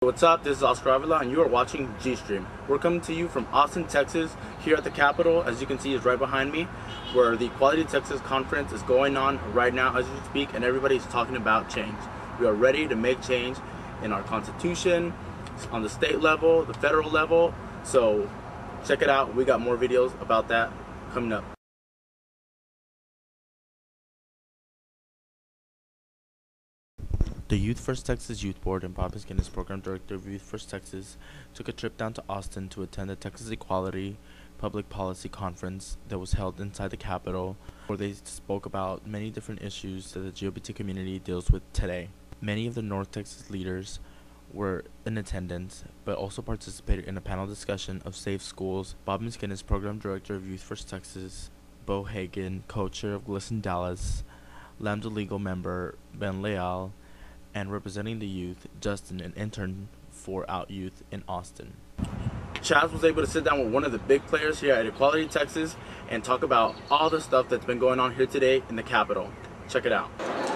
What's up? This is Oscar Avila and you are watching G-Stream. We're coming to you from Austin, Texas, here at the Capitol. As you can see, is right behind me, where the Equality Texas Conference is going on right now as we speak, and everybody's talking about change. We are ready to make change in our Constitution, on the state level, the federal level. So check it out. We got more videos about that coming up. The Youth First Texas Youth Board and Bob Guinness, Program Director of Youth First Texas, took a trip down to Austin to attend the Texas Equality Public Policy Conference that was held inside the Capitol, where they spoke about many different issues that the LGBT community deals with today. Many of the North Texas leaders were in attendance, but also participated in a panel discussion of safe schools. Bob Guinness, Program Director of Youth First Texas, Bo Hagan, co-chair of Listen Dallas, Lambda Legal member Ben Leal, and representing the youth, Justin, an intern for Out Youth in Austin. Chaz was able to sit down with one of the big players here at Equality Texas and talk about all the stuff that's been going on here today in the Capitol. Check it out.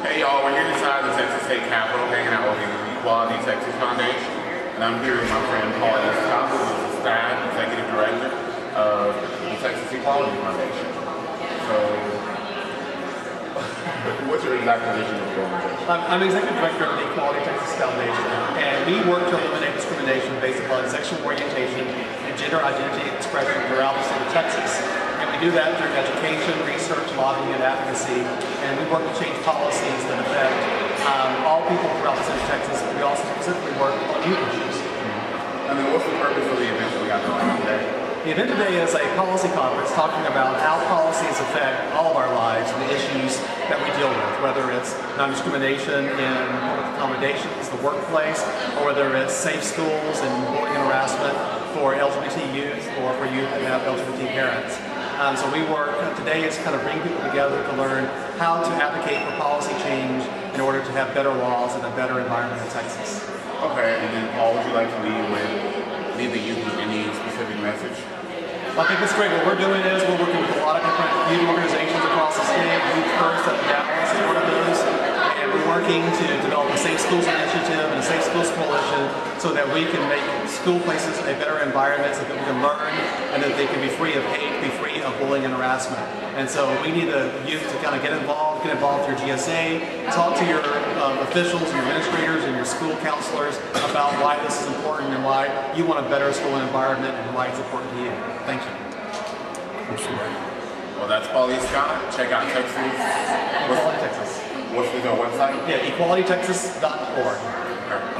Hey y'all, we're here inside the Texas State Capitol hanging out with the Equality Texas Foundation. And I'm here with my friend Paul Escott, who is the staff executive director of the Texas Equality Foundation. So, what's your exact position with the organization? I'm executive director of the Equality Texas Foundation, and we work to eliminate discrimination based upon sexual orientation and gender identity expression throughout the state of Texas. And we do that through education, research, lobbying, and advocacy. And we work to change policies that affect all people throughout the state of Texas. But we also specifically work on youth issues. I mean, what's the purpose of the event that we got going on today? The event today is a policy conference talking about how policies affect all of our lives and the issues that we deal with, whether it's non-discrimination in public accommodations, the workplace, or whether it's safe schools and bullying and harassment for LGBT youth or for youth that have LGBT parents. So we work today is kind of bring people together to learn how to advocate for policy change in order to have better laws and a better environment in Texas. Okay, and then Paul, would you like to lead the youth with any specific message? I think it's great. What we're doing is we're working with a lot of different youth organizations across the state. Youth First at Dallas is one of those. And we're working to develop a Safe Schools Initiative and a Safe Schools Coalition so that we can make school places a better environment so that we can learn and that they can be free of hate, be free of bullying and harassment. And so we need the youth to kind of get involved through GSA, talk to your officials, your administrators, and your school counselors about why this is important and why you want a better school environment and why it's important to you. Thank you. Well, that's Paul Scott. Check out Texas. Equality Texas. What's the website? Yeah, equalitytexas.org.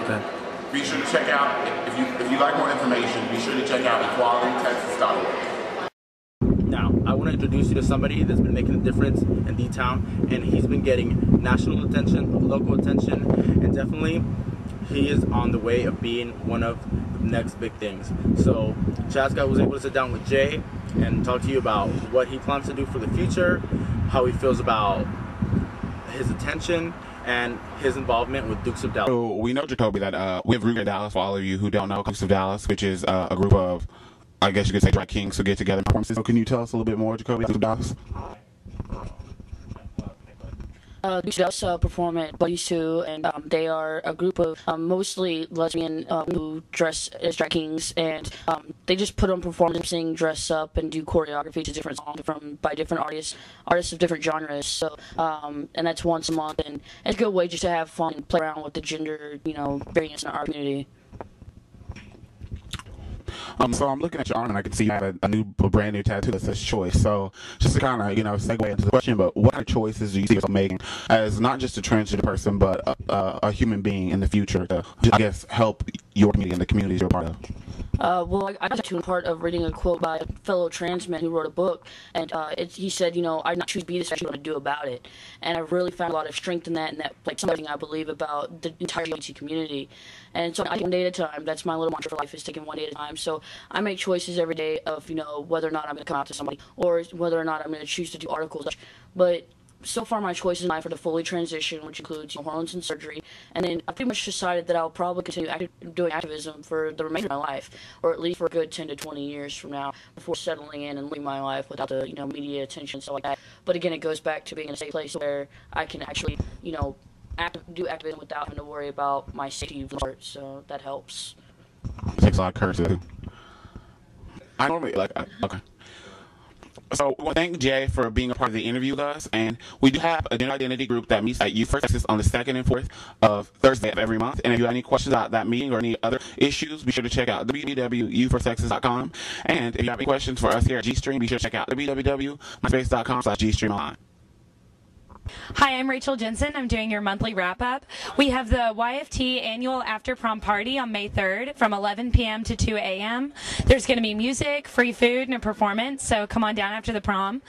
Okay. Be sure to check out, if you like more information, be sure to check out equalitytexas.org. Now, I want to introduce you to somebody that's been making a difference in D-Town, and he's been getting national attention, local attention, and definitely he is on the way of being one of the next big things. So Chazka was able to sit down with Jay and talk to you about what he plans to do for the future, how he feels about his attention, and his involvement with Dukes of Dallas. So we know, Jacoby, that we have Root of Dallas, for all of you who don't know, Dukes of Dallas, which is a group of, I guess you could say, drag kings who get together. So can you tell us a little bit more, Jacoby, about Dallas? Dukes of Dallas perform at Buddies 2, and they are a group of mostly lesbian who dress as drag kings, and they just put on performances, sing, dress up, and do choreography to different songs by different artists of different genres. So, and that's once a month, and it's a good way just to have fun and play around with the gender, variance in our community. So I'm looking at your arm and I can see you have a brand new tattoo that says choice. So just to kind of, segue into the question, but what kind of choices do you see yourself making as not just a transgender person, but a human being in the future to, I guess, help your community and the communities you're a part of? Well, I got to a part of reading a quote by a fellow trans man who wrote a book, and he said, I did not choose to be this, I choose what to do about it. And I really found a lot of strength in that, and that, something I believe about the entire LGBT community. And so I take one day at a time. That's my little mantra for life, is taking one day at a time. So I make choices every day of, whether or not I'm going to come out to somebody, or whether or not I'm going to choose to do articles. But so far my choice is mine for the fully transition, which includes hormones and surgery. And then I pretty much decided that I'll probably continue doing activism for the remainder of my life, or at least for a good 10 to 20 years from now, before settling in and living my life without the media attention and stuff like that. But again, it goes back to being in a safe place where I can actually do activism without having to worry about my safety, so that helps. It takes a lot of courage to do. I normally okay. So we want to thank Jay for being a part of the interview with us, and we do have a gender identity group that meets at Youth First Texas on the 2nd and 4th of Thursday of every month. And if you have any questions about that meeting or any other issues, be sure to check out www.youthfirsttexas.com. And if you have any questions for us here at GStream, be sure to check out www.myspace.com/GStreamOnline. Hi, I'm Rachel Jensen. I'm doing your monthly wrap-up. We have the YFT annual after prom party on May 3rd from 11 p.m. to 2 a.m. There's going to be music, free food, and a performance, so come on down after the prom.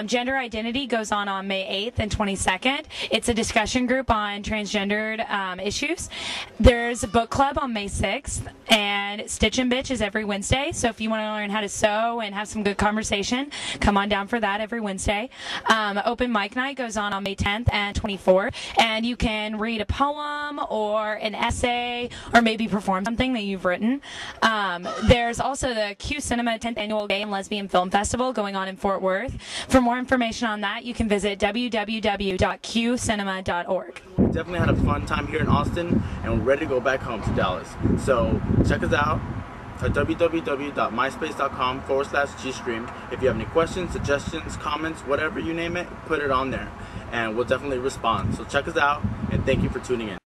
Gender identity goes on May 8th and 22nd. It's a discussion group on transgendered issues. There's a book club on May 6th, and Stitch and Bitch is every Wednesday, so if you want to learn how to sew and have some good conversation, come on down for that every Wednesday. Open mic night goes on May 10th and 24th, and you can read a poem or an essay or maybe perform something that you've written. There's also the Q Cinema 10th Annual Gay and Lesbian Film Festival going on in Fort Worth. For more information on that, you can visit www.qcinema.org. We definitely had a fun time here in Austin, and we're ready to go back home to Dallas. So check us out at www.myspace.com/GStream. If you have any questions, suggestions, comments, whatever you name it, put it on there, and we'll definitely respond. So check us out, and thank you for tuning in.